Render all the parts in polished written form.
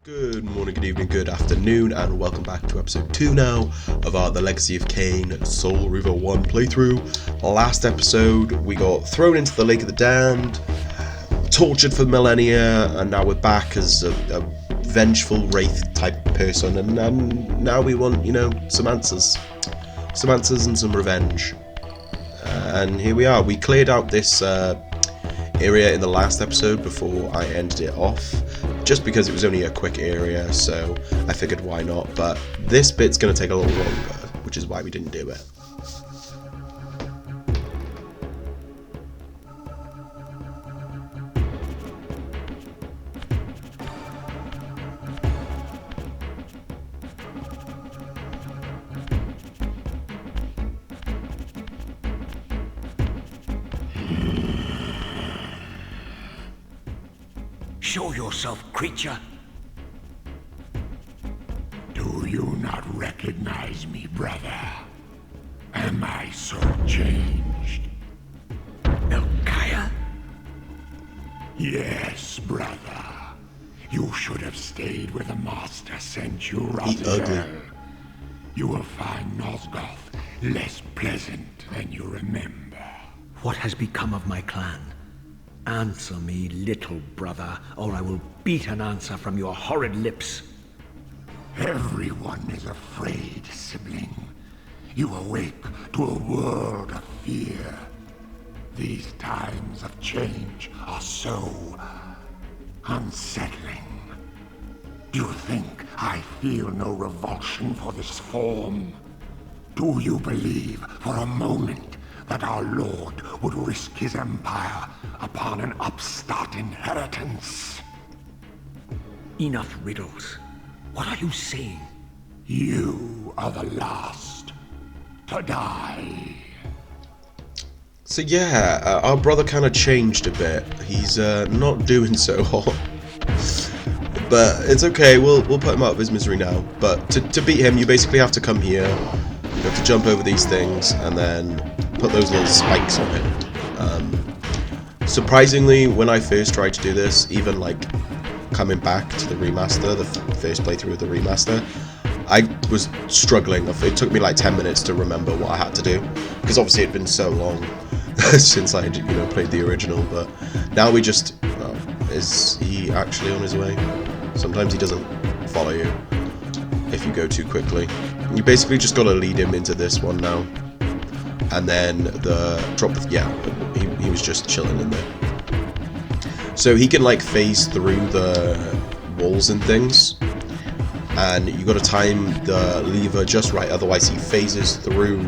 Good morning, good evening, good afternoon, and welcome back to episode 2 now of our The Legacy of Kain Soul Reaver 1 playthrough. Last episode, we got thrown into the Lake of the Damned, tortured for millennia, and now we're back as a vengeful wraith type person, and now we want, some answers. Some answers and some revenge. And here we are. We cleared out this area in the last episode before I ended it off, just because it was only a quick area, so I figured why not. But this bit's going to take a little longer, which is why we didn't do it. Show yourself, creature. Do you not recognize me, brother? Am I so changed? Melchiah? Yes, brother. You should have stayed where the master sent you, Eat ugly. Raziel. You will find Nosgoth less pleasant than you remember. What has become of my clan? Answer me, little brother, or I will beat an answer from your horrid lips. Everyone is afraid, sibling. You awake to a world of fear. These times of change are so unsettling. Do you think I feel no revulsion for this form? Do you believe for a moment that our Lord would risk his empire upon an upstart inheritance? Enough riddles. What are you saying? You are the last to die. So yeah, our brother kind of changed a bit. He's not doing so hot. But it's okay, we'll put him out of his misery now. But to beat him, you basically have to come here. You have to jump over these things and then put those little spikes on him. Surprisingly, when I first tried to do this, even like coming back to the remaster, the first playthrough of the remaster, I was struggling. It took me like 10 minutes to remember what I had to do, because obviously it'd been so long since I had, played the original. But now we just, is he actually on his way? Sometimes he doesn't follow you if you go too quickly. You basically just got to lead him into this one now. And then the drop, he was just chilling in there. So he can like phase through the walls and things. And you got to time the lever just right, otherwise he phases through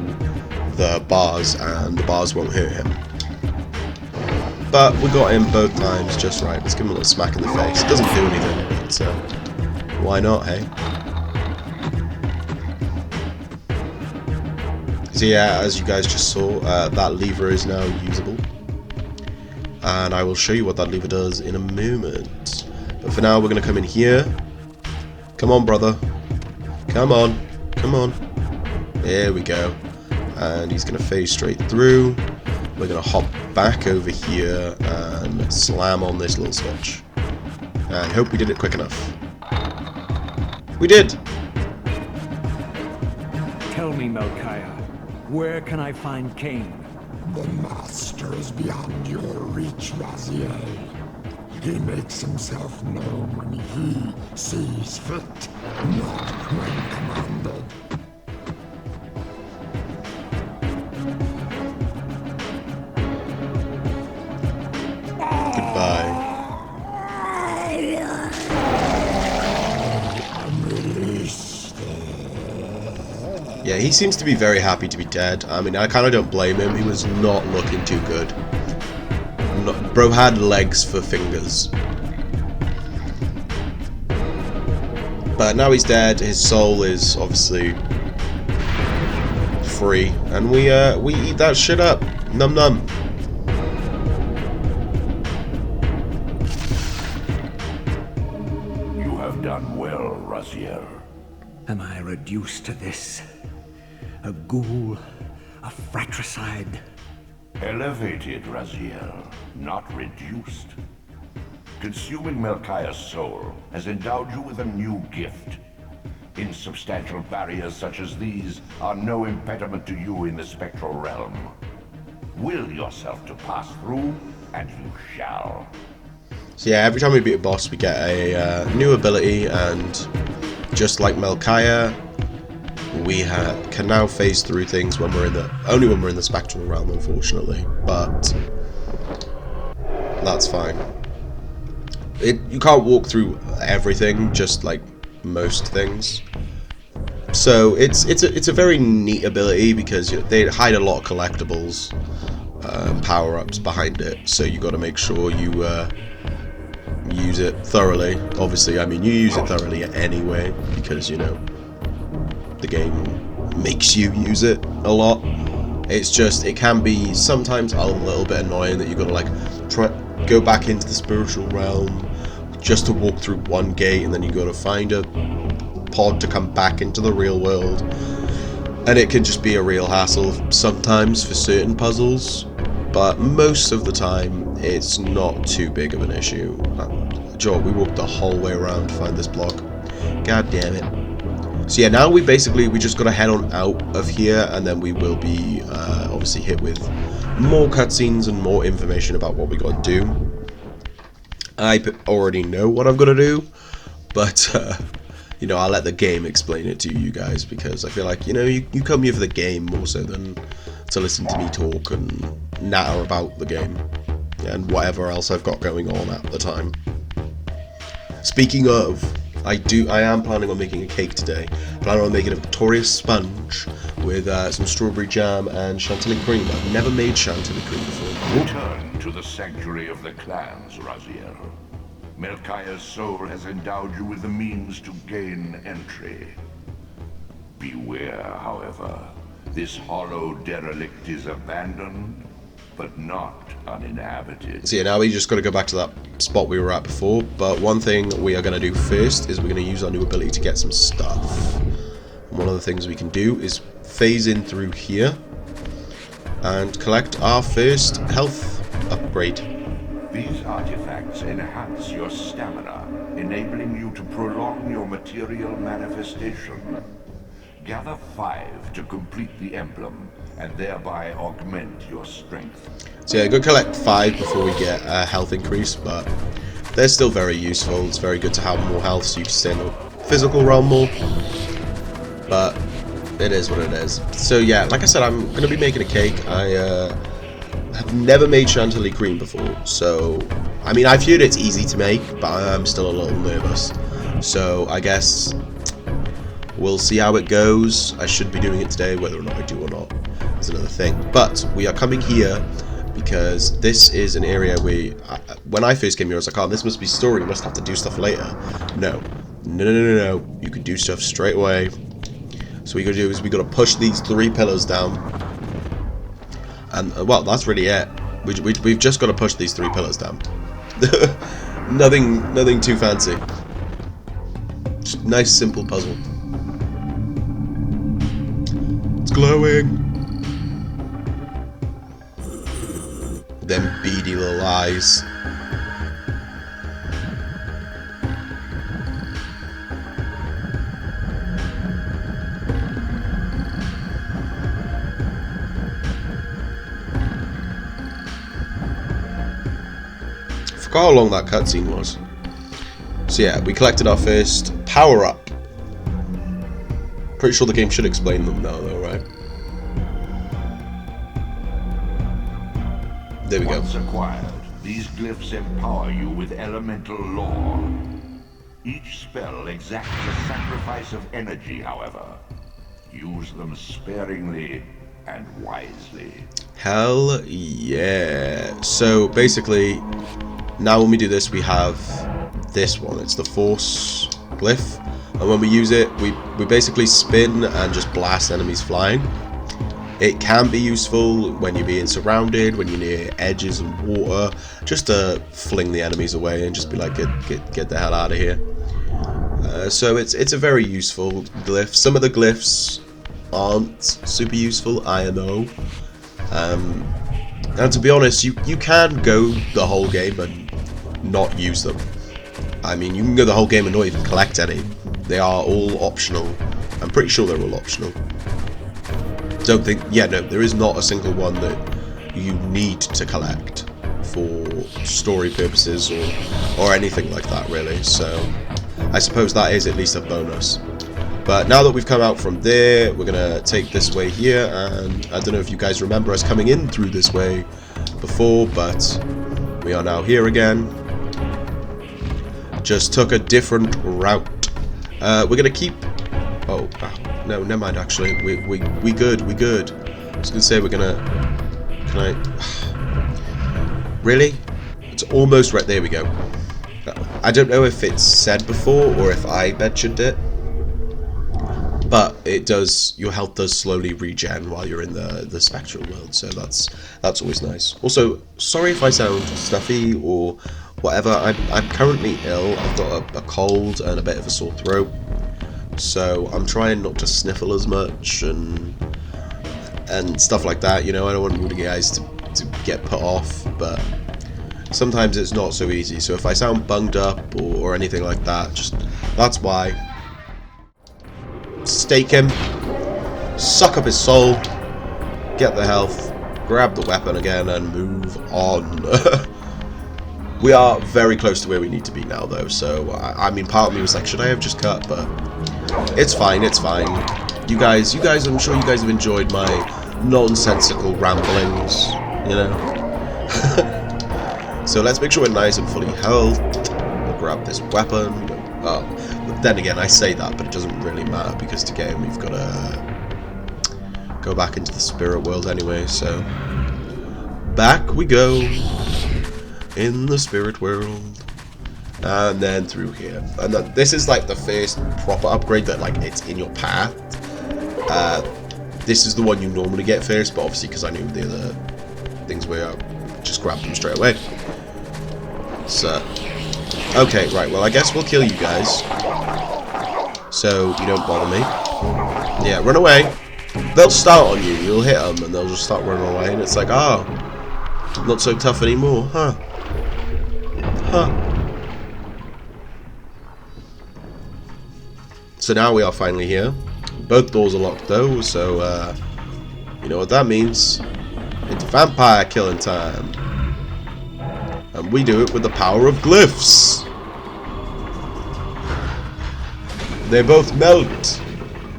the bars and the bars won't hurt him. But we got him both times just right. Let's give him a little smack in the face. It doesn't do anything, but why not, hey? So yeah, as you guys just saw, that lever is now usable. And I will show you what that lever does in a moment. But for now, we're going to come in here. Come on, brother. Come on. Come on. There we go. And he's going to phase straight through. We're going to hop back over here and slam on this little switch. I hope we did it quick enough. We did! Tell me, Melchiah, where can I find Kain? The master is beyond your reach, Raziel. He makes himself known when he sees fit, not when commanded. Goodbye. Yeah, he seems to be very happy to be dead. I mean, I kind of don't blame him. He was not looking too good. Bro had legs for fingers. But now he's dead. His soul is obviously free, and we eat that shit up. Num num. You have done well, Raziel. Am I reduced to this? A ghoul? A fratricide? Elevated, Raziel, not reduced. Consuming Melchiah's soul has endowed you with a new gift. Insubstantial barriers such as these are no impediment to you in the spectral realm. Will yourself to pass through, and you shall. So yeah, every time we beat a boss, we get a new ability, and just like Melchiah, we can now phase through things when we're in the only when we're in the spectral realm, unfortunately. But that's fine. You can't walk through everything, just like most things. So it's a very neat ability because they hide a lot of collectibles, power-ups behind it. So you got to make sure you use it thoroughly. Obviously, I mean you use it thoroughly anyway because you know the game makes you use it a lot. It's just it can be sometimes a little bit annoying that you got to like go back into the spiritual realm just to walk through one gate, and then you got to find a pod to come back into the real world, and it can just be a real hassle sometimes for certain puzzles, but most of the time it's not too big of an issue. Joe, we walked the whole way around to find this block. God damn it. So yeah, now we just gotta head on out of here, and then we will be obviously hit with more cutscenes and more information about what we gotta do. I already know what I've gotta do, but you know, I'll let the game explain it to you guys, because I feel like, you know, you come here for the game more so than to listen to me talk and natter about the game and whatever else I've got going on at the time. Speaking of, I am planning on making a cake today. Planning on making a Victoria sponge with some strawberry jam and chantilly cream. I've never made chantilly cream before. Return to the sanctuary of the clans, Raziel. Melchiah's soul has endowed you with the means to gain entry. Beware, however. This hollow derelict is abandoned, but not uninhabited. So yeah, now we just got to go back to that spot we were at before, but one thing we are going to do first is we're going to use our new ability to get some stuff. And one of the things we can do is phase in through here and collect our first health upgrade. These artifacts enhance your stamina, enabling you to prolong your material manifestation. Gather 5 to complete the emblem, and thereby augment your strength. So yeah, go collect 5 before we get a health increase, but they're still very useful. It's very good to have more health so you can stay in the physical realm more, but it is what it is. So yeah, like I said, I'm going to be making a cake. I have never made chantilly cream before, so I mean, I've heard it's easy to make, but I'm still a little nervous. So I guess we'll see how it goes. I should be doing it today. Whether or not I do or not is another thing. But we are coming here because this is an area where, when I first came here, I was like, oh, this must be story. You must have to do stuff later. No. You can do stuff straight away. So what we got to do is we got to push these 3 pillars down. And, well, that's really it. We've just got to push these 3 pillars down. Nothing too fancy. Just nice, simple puzzle. It's glowing. Them beady little eyes. I forgot how long that cutscene was. So yeah, we collected our first power-up. Pretty sure the game should explain them now, though, right? There we go. Once acquired, these glyphs empower you with elemental lore. Each spell exacts a sacrifice of energy, however. Use them sparingly and wisely. Hell yeah. So basically, now when we do this, we have this one. It's the Force glyph. And when we use it, we basically spin and just blast enemies flying. It can be useful when you're being surrounded, when you're near edges and water, just to fling the enemies away and just be like, get the hell out of here. So it's a very useful glyph. Some of the glyphs aren't super useful, I know. And to be honest, you can go the whole game and not use them. I mean, you can go the whole game and not even collect any. They are all optional. I'm pretty sure they're all optional. Don't think... Yeah, no, there is not a single one that you need to collect for story purposes or anything like that, really. So I suppose that is at least a bonus. But now that we've come out from there, we're going to take this way here, and I don't know if you guys remember us coming in through this way before, but we are now here again. Just took a different route. We're going to keep... Oh, no, never mind, actually. We good. I was going to say we're going to... Can I... Really? It's almost right. There we go. I don't know if it's said before or if I mentioned it. But it does, your health does slowly regen while you're in the spectral world, so that's always nice. Also, sorry if I sound stuffy or whatever. I'm currently ill. I've got a cold and a bit of a sore throat, so I'm trying not to sniffle as much and stuff like that. You know, I don't want you guys to get put off, but sometimes it's not so easy. So if I sound bunged up or anything like that, just that's why. Stake him, suck up his soul, get the health, grab the weapon again, and move on. We are very close to where we need to be now, though, so, I mean, part of me was like, should I have just cut, but it's fine. You guys, I'm sure you guys have enjoyed my nonsensical ramblings, you know? So let's make sure we're nice and fully health. We'll grab this weapon. Oh, but then again, I say that, but it doesn't really matter, because to get him, we've got to go back into the spirit world anyway, so back we go in the spirit world, and then through here. And this is like the first proper upgrade that like it's in your path. This is the one you normally get first, but obviously because I knew the other things were, I just grabbed them straight away. So okay, right, well I guess we'll kill you guys so you don't bother me. Yeah, run away. They'll start on you, you'll hit them and they'll just start running away, and it's like, oh, not so tough anymore, huh? So now we are finally here. Both doors are locked though, so you know what that means. It's vampire killing time. And we do it with the power of glyphs. They both melt.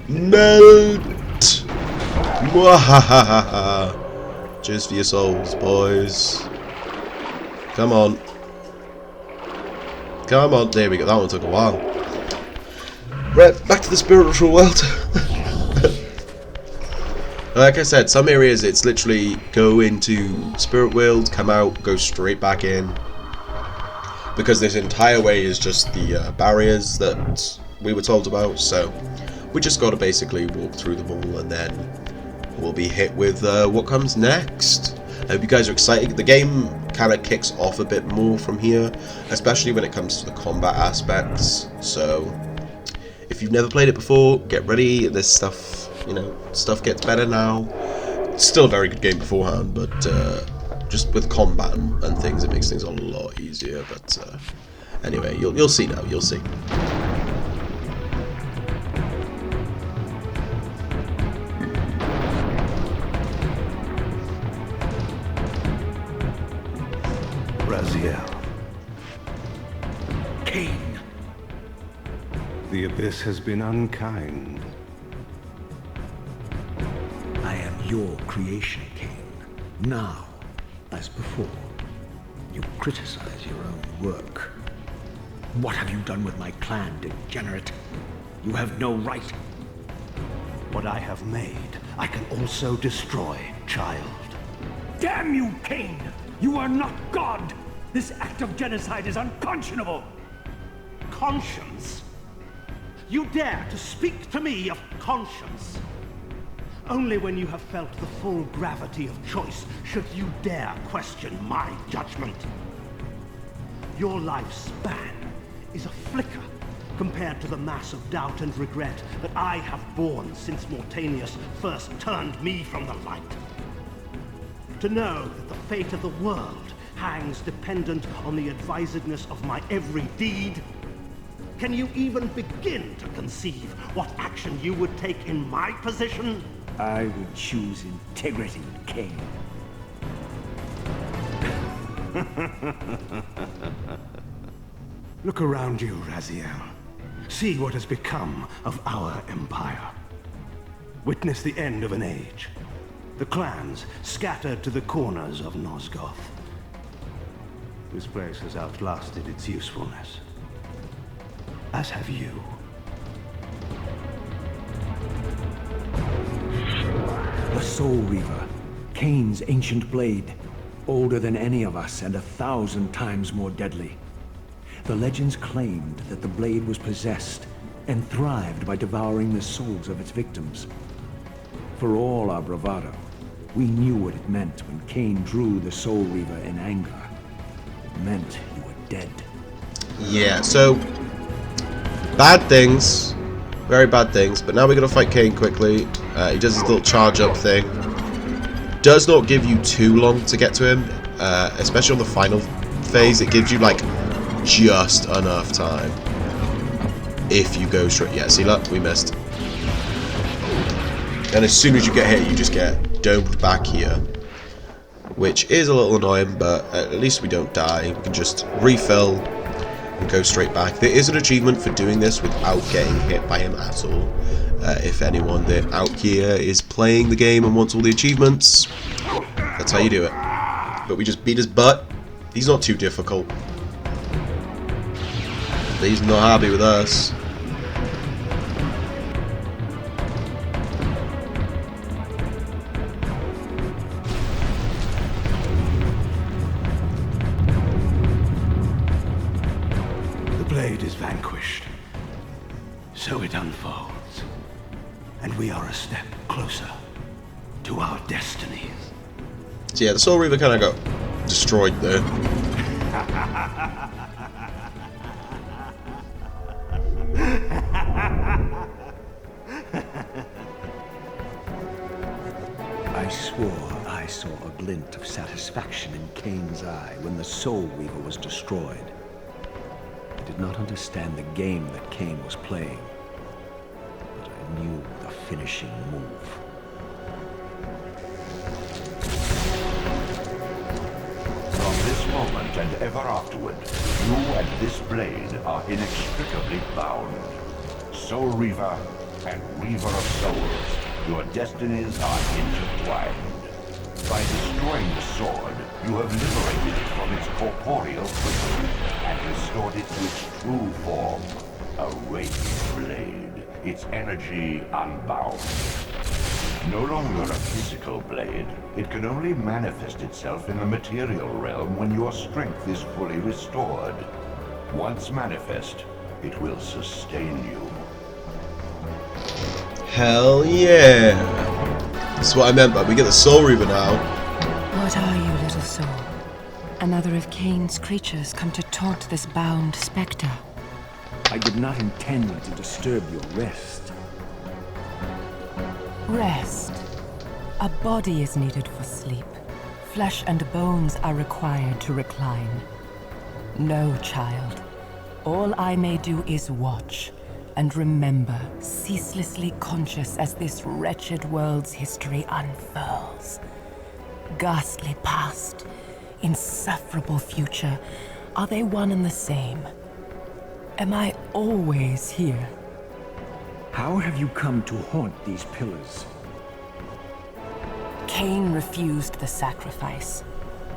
Melt! Mwahahaha. Cheers for your souls, boys. Come on. Come on. There we go. That one took a while. Right, back to the spiritual world. Like I said, some areas it's literally go into spirit world, come out, go straight back in. Because this entire way is just the barriers that we were told about, so we just got to basically walk through them all, and then we'll be hit with what comes next. I hope you guys are excited. The game kind of kicks off a bit more from here, especially when it comes to the combat aspects. So if you've never played it before, get ready. This stuff, you know, stuff gets better now. It's still a very good game beforehand, but just with combat and things, it makes things a lot easier. But anyway, you'll see now. You'll see. Kain. The abyss has been unkind. I am your creation, Kain. Now, as before, you criticize your own work. What have you done with my clan, degenerate? You have no right. What I have made, I can also destroy, child. Damn you, Kain! You are not God! This act of genocide is unconscionable! Conscience? You dare to speak to me of conscience? Only when you have felt the full gravity of choice should you dare question my judgment. Your life's span is a flicker compared to the mass of doubt and regret that I have borne since Mortanius first turned me from the light. To know that the fate of the world hangs dependent on the advisedness of my every deed? Can you even begin to conceive what action you would take in my position? I would choose integrity, Kain. Look around you, Raziel. See what has become of our empire. Witness the end of an age. The clans scattered to the corners of Nosgoth. This place has outlasted its usefulness. As have you. The Soul Reaver, Kain's ancient blade, older than any of us and 1,000 times more deadly. The legends claimed that the blade was possessed and thrived by devouring the souls of its victims. For all our bravado, we knew what it meant when Kain drew the Soul Reaver in anger. It meant you were dead. Yeah, so bad things, very bad things. But now we're gonna fight Kain quickly. He does his little charge up thing. Does not give you too long to get to him, especially on the final phase. It gives you like just enough time if you go straight. Yeah, see, look, we missed. And as soon as you get hit, you just get domed back here, which is a little annoying, but at least we don't die. We can just refill and go straight back. There is an achievement for doing this without getting hit by him at all. If anyone that out here is playing the game and wants all the achievements, that's how you do it. But we just beat his butt. He's not too difficult. He's not happy with us. The blade is vanquished. So it unfolds. And we are a step closer to our destinies. So yeah, the Soul Reaver kind of got destroyed there. I swore I saw a glint of satisfaction in Kain's eye when the Soul Reaver was destroyed. I did not understand the game that Kain was playing, but I knew the finishing move. From this moment and ever afterward, you and this blade are inextricably bound. Soul Reaver and Reaver of Souls, your destinies are intertwined. By destroying the sword, you have liberated it from its corporeal prison and restored it to its true form, a wraith blade, its energy unbound. No longer a physical blade, it can only manifest itself in the material realm when your strength is fully restored. Once manifest, it will sustain you. Hell yeah! That's what I meant by we get the Soul Reaver now. What are you, little soul? Another of Kain's creatures come to taunt this bound spectre. I did not intend to disturb your rest. Rest. A body is needed for sleep. Flesh and bones are required to recline. No, child. All I may do is watch and remember, ceaselessly conscious as this wretched world's history unfurls. Ghastly past, insufferable future, are they one and the same? Am I always here? How have you come to haunt these pillars? Kain refused the sacrifice.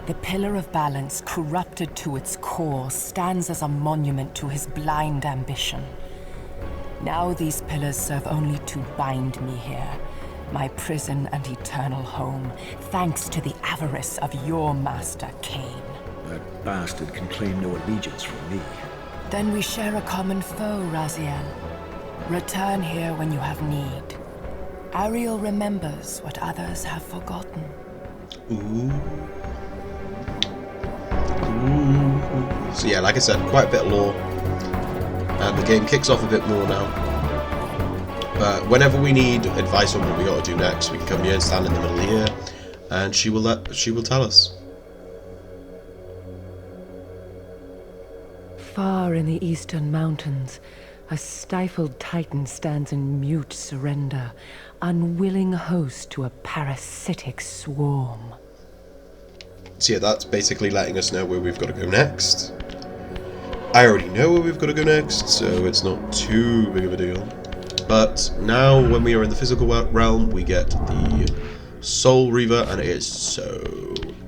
The pillar of balance, corrupted to its core, stands as a monument to his blind ambition. Now these pillars serve only to bind me here, my prison and eternal home, thanks to the avarice of your master, Kain. That bastard can claim no allegiance from me. Then we share a common foe, Raziel. Return here when you have need. Ariel remembers what others have forgotten. Ooh. Ooh. So yeah, like I said, quite a bit of lore. And the game kicks off a bit more now. But whenever we need advice on what we got to do next, we can come here and stand in the middle here, and she will tell us. Far in the eastern mountains, a stifled titan stands in mute surrender, unwilling host to a parasitic swarm. So yeah, that's basically letting us know where we've got to go next. I already know where we've got to go next, so it's not too big of a deal. But now, when we are in the physical realm, we get the Soul Reaver, and it is so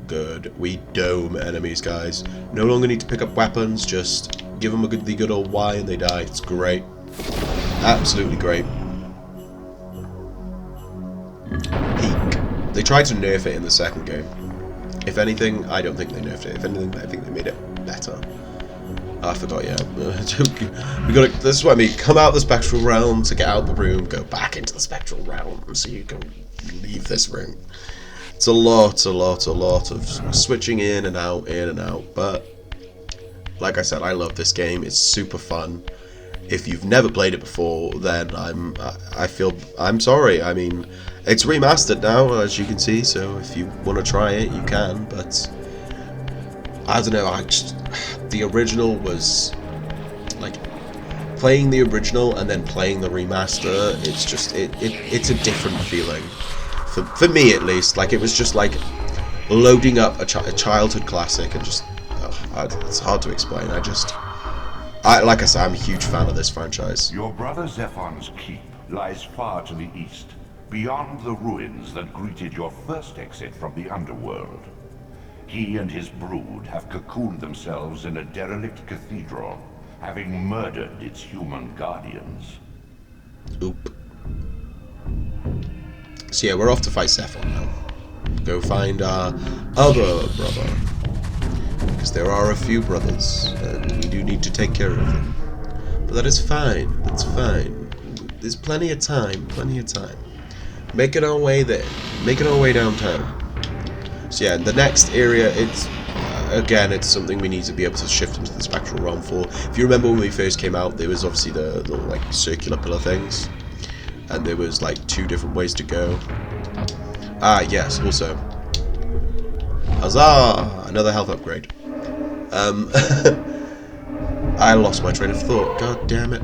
good. We dome enemies, guys. No longer need to pick up weapons, just give them the good old Y and they die. It's great. Absolutely great. Peak. They tried to nerf it in the second game. If anything, I don't think they nerfed it. If anything, I think they made it better. I forgot, yeah. We gotta, this is what I mean. Come out of the spectral realm to get out the room, go back into the spectral realm so you can leave this room. It's a lot of switching in and out, but like I said, I love this game. It's super fun. If you've never played it before, then I'm sorry. I mean, it's remastered now, as you can see, so if you want to try it, you can, but I don't know, the original was, like, playing the original and then playing the remaster, it's just, it's a different feeling. For me, at least. Like, it was just like loading up a childhood classic and just, it's hard to explain. Like I said, I'm a huge fan of this franchise. Your brother Zephon's keep lies far to the east, beyond the ruins that greeted your first exit from the underworld. He and his brood have cocooned themselves in a derelict cathedral, having murdered its human guardians. Oop. So yeah, we're off to fight Zephon now. Go find our other brother. Because there are a few brothers, and we do need to take care of them. But that is fine, that's fine. There's plenty of time, Making our way there, making our way downtown. So yeah, the next area, it's, again, it's something we need to be able to shift into the spectral realm for. If you remember when we first came out, there was obviously the little, like, circular pillar things. And there was, like, 2 different ways to go. Ah, yes, also. Huzzah! Another health upgrade. I lost my train of thought. God damn it.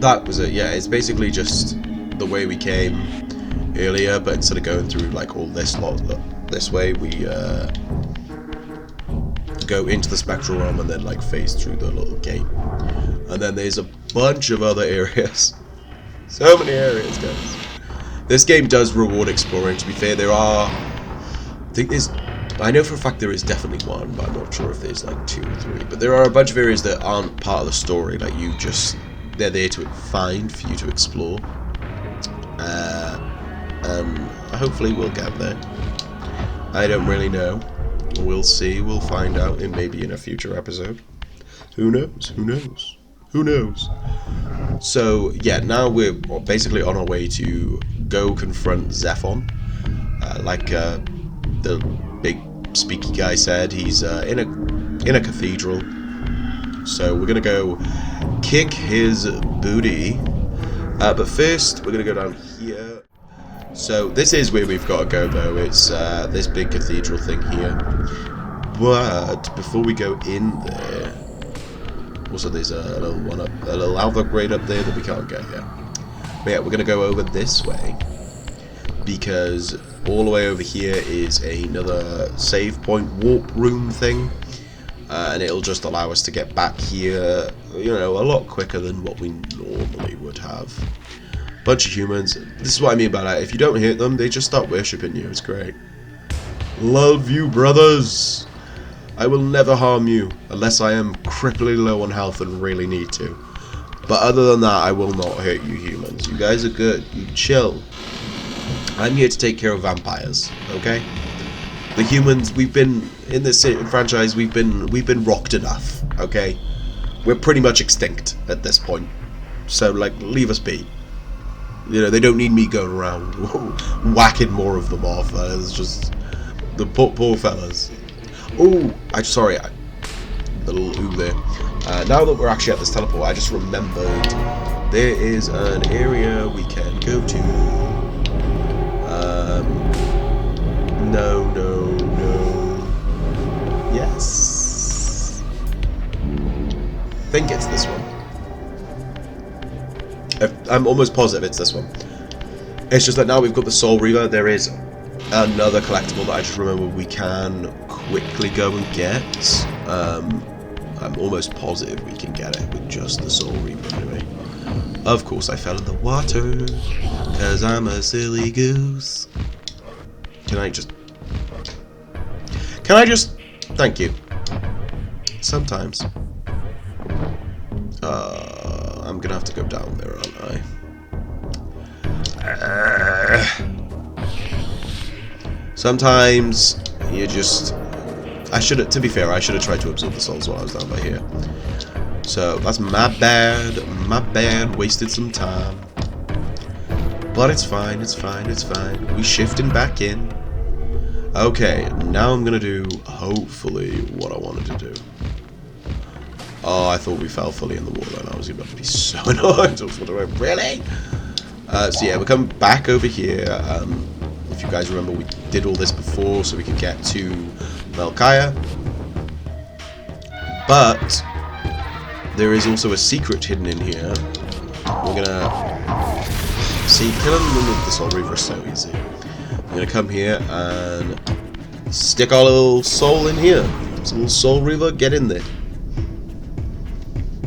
That was it. Yeah, it's basically just the way we came earlier, but instead of going through, like, all this lot this way, we go into the spectral realm and then, like, phase through the little gate. And then there's a bunch of other areas. So many areas, guys. This game does reward exploring. To be fair, there are, I know for a fact there is definitely one, but I'm not sure if there's like 2 or 3. But there are a bunch of areas that aren't part of the story. Like, they're there to find for you to explore. And hopefully we'll get there. I don't really know. We'll see. We'll find out. Maybe in a future episode. Who knows? Who knows? Who knows? So yeah, now we're basically on our way to go confront Zephon. Like the big speaky guy said, he's in a cathedral. So we're gonna go kick his booty. But first, we're gonna go down here. So this is where we've got to go, though. It's this big cathedral thing here. But before we go in there, also there's a little health upgrade up there that we can't get yet. But yeah, we're gonna go over this way because all the way over here is another save point warp room thing, and it'll just allow us to get back here, you know, a lot quicker than what we normally would have. Bunch of humans. This is what I mean by that. If you don't hit them, they just start worshipping you. It's great. Love you, brothers. I will never harm you unless I am cripplingly low on health and really need to. But other than that, I will not hurt you humans. You guys are good. You chill. I'm here to take care of vampires. Okay? The humans, we've been in this franchise. We've been rocked enough. Okay? We're pretty much extinct at this point. So like, leave us be. You know, they don't need me going around whacking more of them off. It's just the poor fellas. Oh, sorry, the little ooh there. Now that we're actually at this teleport, I just remembered there is an area we can go to. No, no, no. Yes. I think it's this one. I'm almost positive it's this one. It's just that now we've got the Soul Reaver, there is another collectible that I just remember we can quickly go and get. I'm almost positive we can get it with just the Soul Reaver anyway. Of course I fell in the water, cause I'm a silly goose. Can I just... Thank you. Sometimes. I'm gonna have to go down there, aren't I? Sometimes you just... to be fair, I should have tried to absorb the souls while I was down by here. So, that's my bad, wasted some time. But it's fine, it's fine, it's fine. We shifting back in. Okay, now I'm gonna do, hopefully, what I wanted to do. Oh, I thought we fell fully in the water and I was about to be so annoyed. Really? So yeah, we're coming back over here. If you guys remember, we did all this before so we could get to Melchiah. But there is also a secret hidden in here. We're gonna... See, killing them with the Soul Reaver is so easy. We're gonna come here and stick our little soul in here. So little Soul Reaver, get in there.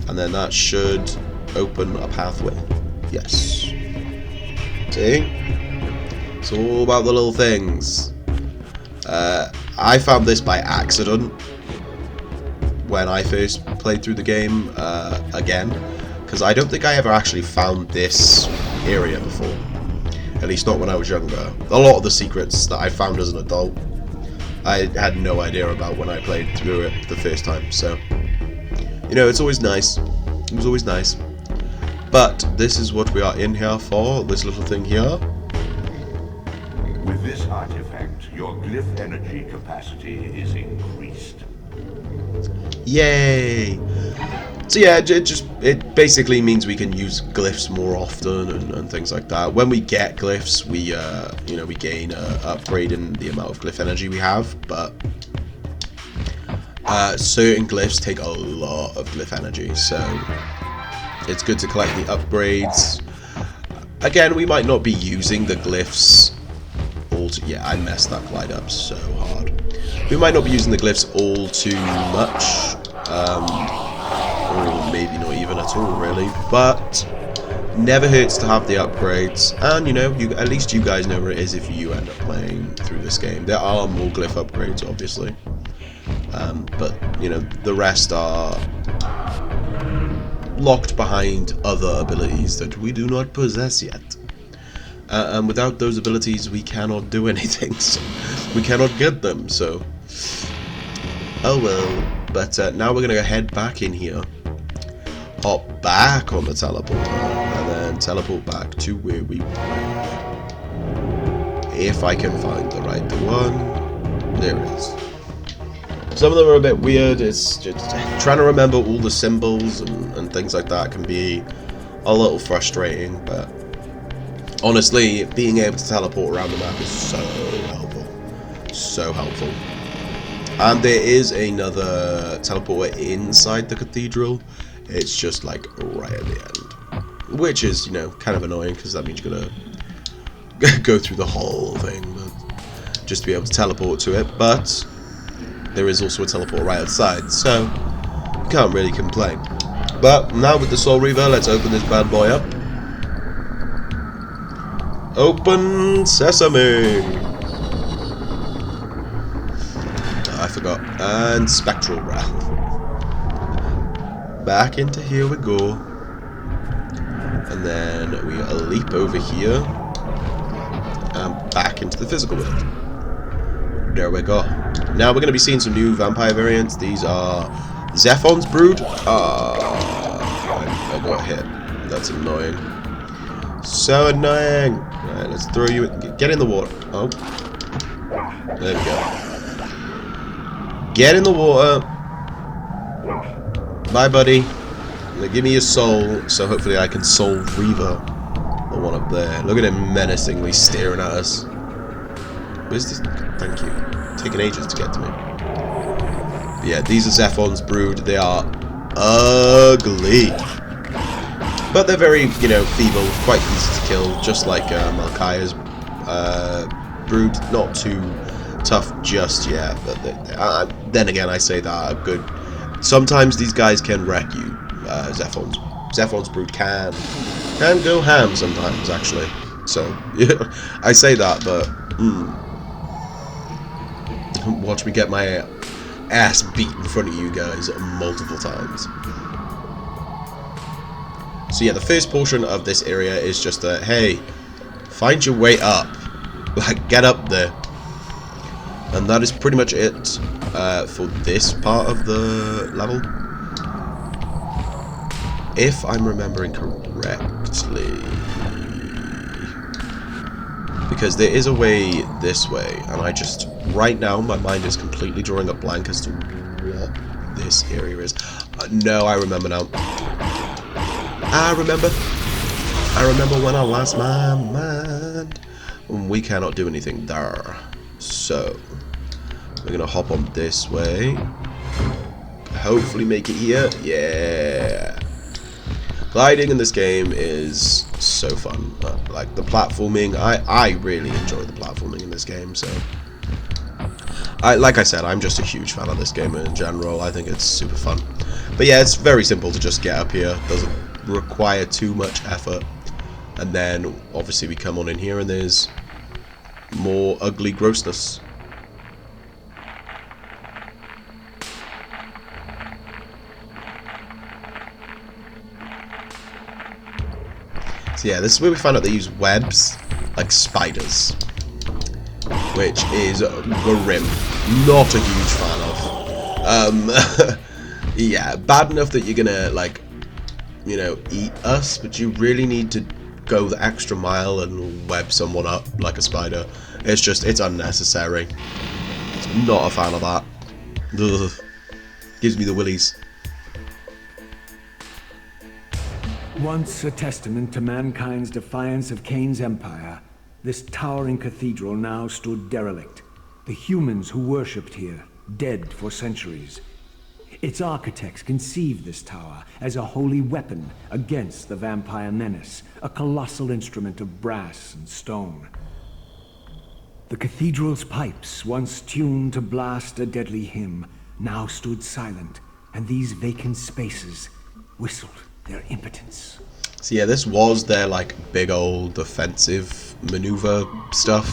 And then that should open a pathway. Yes. See? It's all about the little things. I found this by accident when I first played through the game again, because I don't think I ever actually found this area before. At least not when I was younger. A lot of the secrets that I found as an adult, I had no idea about when I played through it the first time, so... You know, it's always nice. It was always nice. But this is what we are in here for, this little thing here. With this artifact, your glyph energy capacity is increased. Yay! So yeah, it basically means we can use glyphs more often and things like that. When we get glyphs, we you know, we gain a upgrade in the amount of glyph energy we have, but certain glyphs take a lot of glyph energy, so it's good to collect the upgrades. Again, we might not be using the glyphs all yeah, I messed that glide up so hard. We might not be using the glyphs all too much, or maybe not even at all really, but never hurts to have the upgrades. And you know, at least you guys know where it is if you end up playing through this game. There are more glyph upgrades, obviously. But, you know, the rest are locked behind other abilities that we do not possess yet. And without those abilities, we cannot do anything. So we cannot get them, so... Oh well. But now we're going to head back in here. Hop back on the teleporter. And then teleport back to where we were. If I can find the right one. There it is. Some of them are a bit weird. It's just trying to remember all the symbols and things like that can be a little frustrating, but honestly, being able to teleport around the map is so helpful. So helpful. And there is another teleporter inside the cathedral. It's just like right at the end. Which is, you know, kind of annoying because that means you're gonna go through the whole thing, but just to be able to teleport to it. But there is also a teleport right outside, so you can't really complain. But now with the Soul Reaver, let's open this bad boy up. Open sesame! I forgot. And Spectral Realm. Back into here we go. And then we leap over here. And back into the physical world. There we go. Now we're going to be seeing some new vampire variants. These are Zephon's Brood. I got hit. That's annoying. So annoying. Alright, let's throw you. Get in the water. Oh. There we go. Get in the water. Bye, buddy. Now give me your soul, so hopefully I can soul Reaver. The one up there. Look at him menacingly staring at us. Where's this? Thank you. Taking ages to get to me. But yeah, these are Zephon's brood. They are ugly. But they're very, you know, feeble, quite easy to kill, just like Melchiah's brood. Not too tough just yet, but then again, I say that a good... Sometimes these guys can wreck you. Zephon's brood can go ham sometimes, actually. So, yeah, I say that, but... watch me get my ass beat in front of you guys multiple times. So yeah, the first portion of this area is just a, hey, find your way up. Like, get up there. And that is pretty much it for this part of the level. If I'm remembering correctly. Because there is a way this way, and I just, right now, my mind is completely drawing a blank as to what this area is. No, I remember now. I remember when I lost my mind. We cannot do anything there. So, we're gonna hop on this way. Hopefully make it here. Yeah. Gliding in this game is so fun. Like the platforming, I really enjoy the platforming in this game. So, like I said, I'm just a huge fan of this game in general. I think it's super fun. But yeah, it's very simple to just get up here. Doesn't require too much effort. And then obviously we come on in here and there's more ugly grossness. So yeah, this is where we find out they use webs like spiders, which is grim. Not a huge fan of. Yeah, bad enough that you're gonna, like, you know, eat us, but you really need to go the extra mile and web someone up like a spider. It's just, it's unnecessary. Not a fan of that. Ugh. Gives me the willies. Once a testament to mankind's defiance of Kain's empire, this towering cathedral now stood derelict. The humans who worshipped here, dead for centuries. Its architects conceived this tower as a holy weapon against the vampire menace, a colossal instrument of brass and stone. The cathedral's pipes, once tuned to blast a deadly hymn, now stood silent, and these vacant spaces whistled their impotence. So yeah, this was their, like, big old defensive maneuver stuff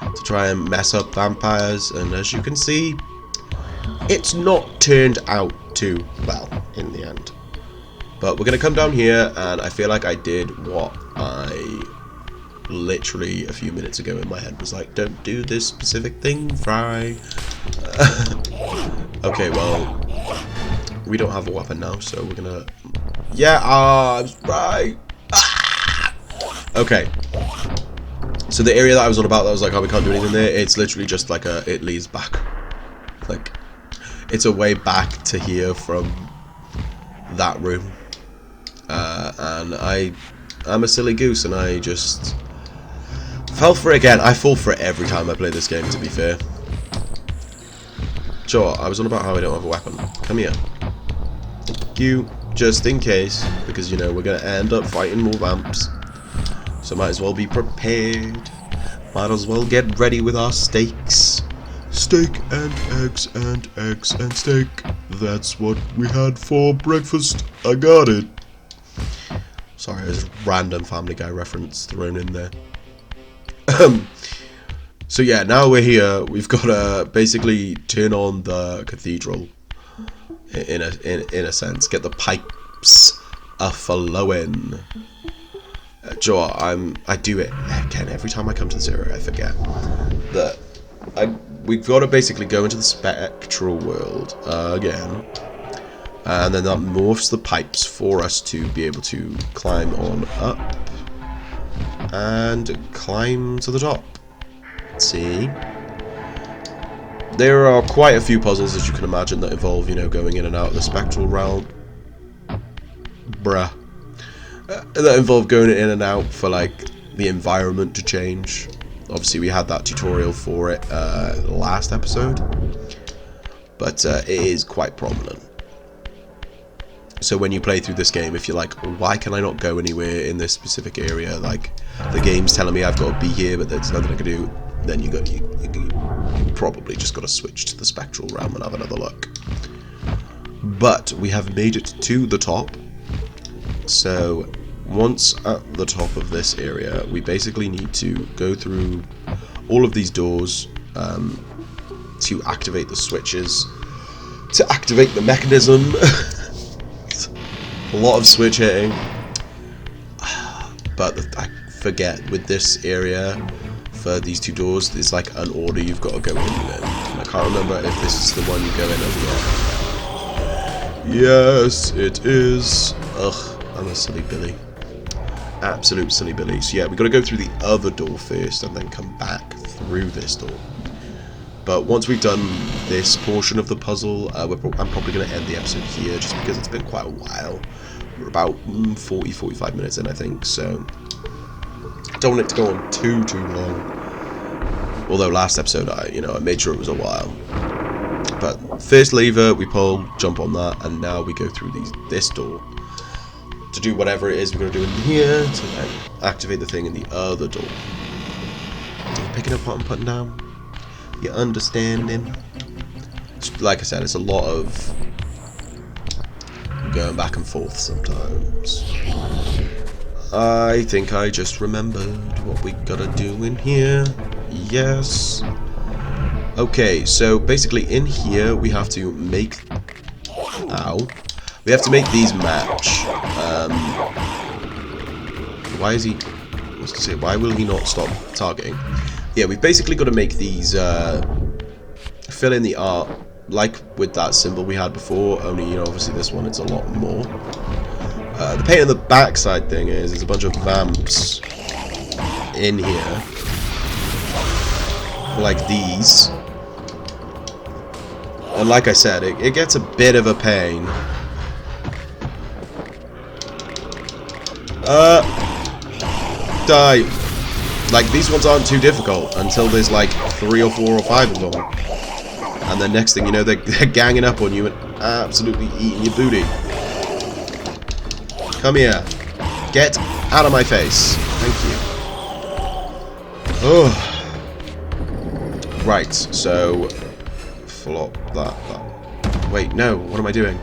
to try and mess up vampires, and as you can see, it's not turned out too well in the end. But we're gonna come down here, and I feel like I did what I literally a few minutes ago in my head was like, don't do this specific thing, Fry. Okay, well, we don't have a weapon now, so we're gonna... Yeah, I was right. Okay. So the area that I was on about that was like, oh, we can't do anything there, it's literally just like a, it leads back. Like, it's a way back to here from that room. And I'm a silly goose, and I just fell for it again. I fall for it every time I play this game, to be fair. Sure, I was on about how I don't have a weapon. Come here. Thank you. Just in case, because, you know, we're going to end up fighting more vamps. So might as well be prepared. Might as well get ready with our steaks. Steak and eggs and eggs and steak. That's what we had for breakfast. I got it. Sorry, there's a random Family Guy reference thrown in there. So yeah, now we're here. We've got to basically turn on the cathedral. In a sense, get the pipes a-flowing. Joe, I do it again every time I come to this area. I forget that we've got to basically go into the spectral world again, and then that morphs the pipes for us to be able to climb on up and climb to the top. See. There are quite a few puzzles, as you can imagine, that involve, you know, going in and out of the spectral realm. That involve going in and out for, like, the environment to change. Obviously we had that tutorial for it last episode, but it is quite prominent. So when you play through this game, if you're like, why can I not go anywhere in this specific area, like the game's telling me I've got to be here but there's nothing I can do, then you probably just got to switch to the spectral realm and have another look. But we have made it to the top. So once at the top of this area, we basically need to go through all of these doors to activate the switches, to activate the mechanism. A lot of switch hitting, but I forget, with this area for these two doors, there's like an order you've got to go in with. And I can't remember if this is the one you go in over here. Yes, it is. Ugh, I'm a silly Billy. Absolute silly Billy. So yeah, we've got to go through the other door first and then come back through this door. But once we've done this portion of the puzzle, I'm probably going to end the episode here, just because it's been quite a while. We're about 40-45 minutes in, I think, so I don't want it to go on too long. Although last episode, I made sure it was a while. But first lever, we pull, jump on that, and now we go through this door to do whatever it is we're going to do in here to then activate the thing in the other door. Are you picking up what I'm putting down? You understanding? Like I said, it's a lot of going back and forth sometimes. I think I just remembered what we gotta do in here. Yes. Okay, so basically in here we have to make... Ow. We have to make these match. Why is he... What's to say? Why will he not stop targeting? Yeah, we've basically got to make these, fill in the art, like with that symbol we had before, only, obviously this one it's a lot more. The pain in the backside thing is, there's a bunch of vamps in here, like these. And like I said, it gets a bit of a pain. Die. Like, these ones aren't too difficult until there's like 3 or 4 or 5 of them. And then next thing you know, they're ganging up on you and absolutely eating your booty. Come here. Get out of my face. Thank you. Oh. Right, so... Flop that. Wait, no. What am I doing?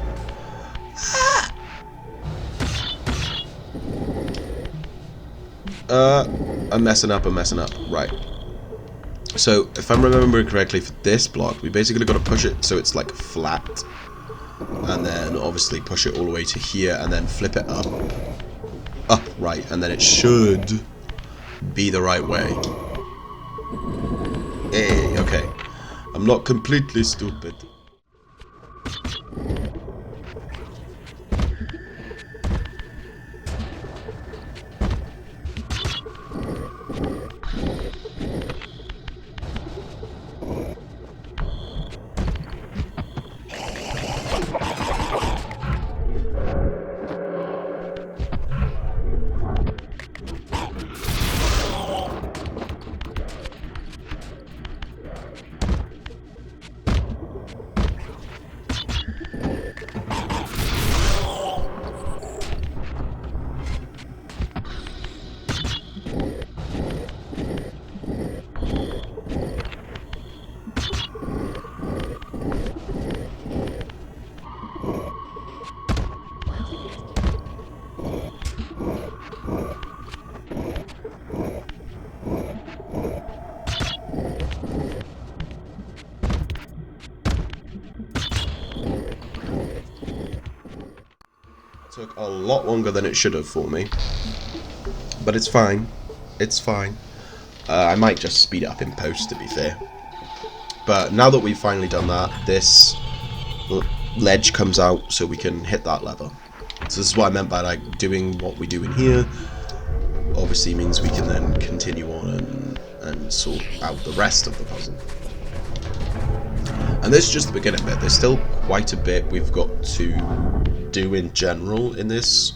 I'm messing up. Right. So, if I'm remembering correctly, for this block, we basically got to push it so it's like flat. And then obviously push it all the way to here and then flip it up. Right. And then it should be the right way. Hey, okay. I'm not completely stupid. Took a lot longer than it should have for me, but it's fine. It's fine. I might just speed it up in post, to be fair. But now that we've finally done that, this ledge comes out so we can hit that lever. So this is what I meant by like doing what we do in here. Obviously means we can then continue on and sort out the rest of the puzzle. And this is just the beginning bit. There's still quite a bit we've got to do in general in this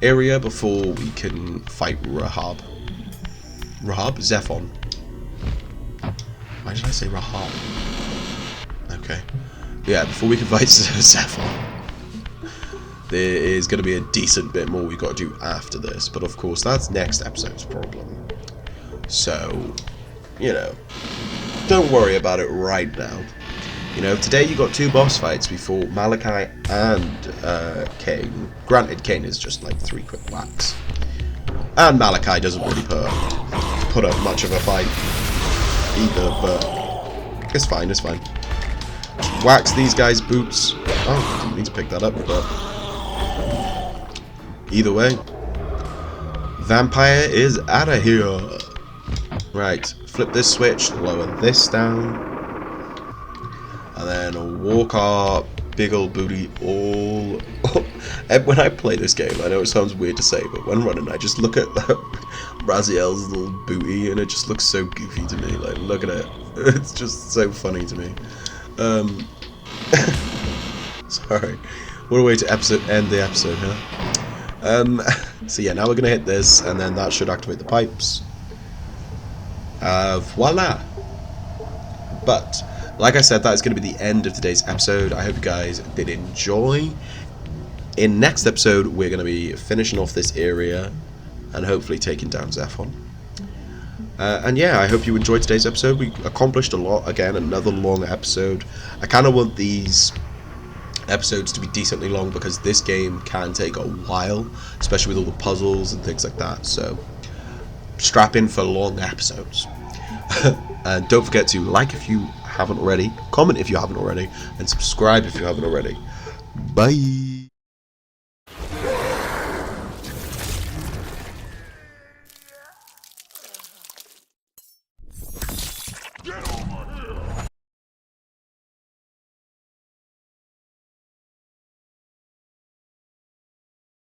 area before we can fight Zephon. Why did I say Rahab? Okay. Yeah, before we can fight Zephon, there is going to be a decent bit more we've got to do after this, but of course that's next episode's problem. So, you know, don't worry about it right now. You know, today you got 2 boss fights before Melchiah and Kain. Granted, Kain is just like 3 quick whacks. And Melchiah doesn't really put up much of a fight either, but it's fine, it's fine. Wax these guys' boots. Oh, didn't mean to pick that up, but either way, Vampire is out of here. Right, flip this switch, lower this down, and then walk our big old booty all up. And when I play this game, I know it sounds weird to say, but when running, I just look at Raziel's little booty, and it just looks so goofy to me. Like, look at it. It's just so funny to me. Sorry. What a way to end the episode, huh? So yeah, now we're gonna hit this, and then that should activate the pipes. Voila! But, like I said, that is going to be the end of today's episode. I hope you guys did enjoy. In next episode, we're going to be finishing off this area and hopefully taking down Zephon. And yeah, I hope you enjoyed today's episode. We accomplished a lot. Again, another long episode. I kind of want these episodes to be decently long because this game can take a while, especially with all the puzzles and things like that. So strap in for long episodes. And don't forget to like if you haven't already, comment if you haven't already, and subscribe if you haven't already. Bye.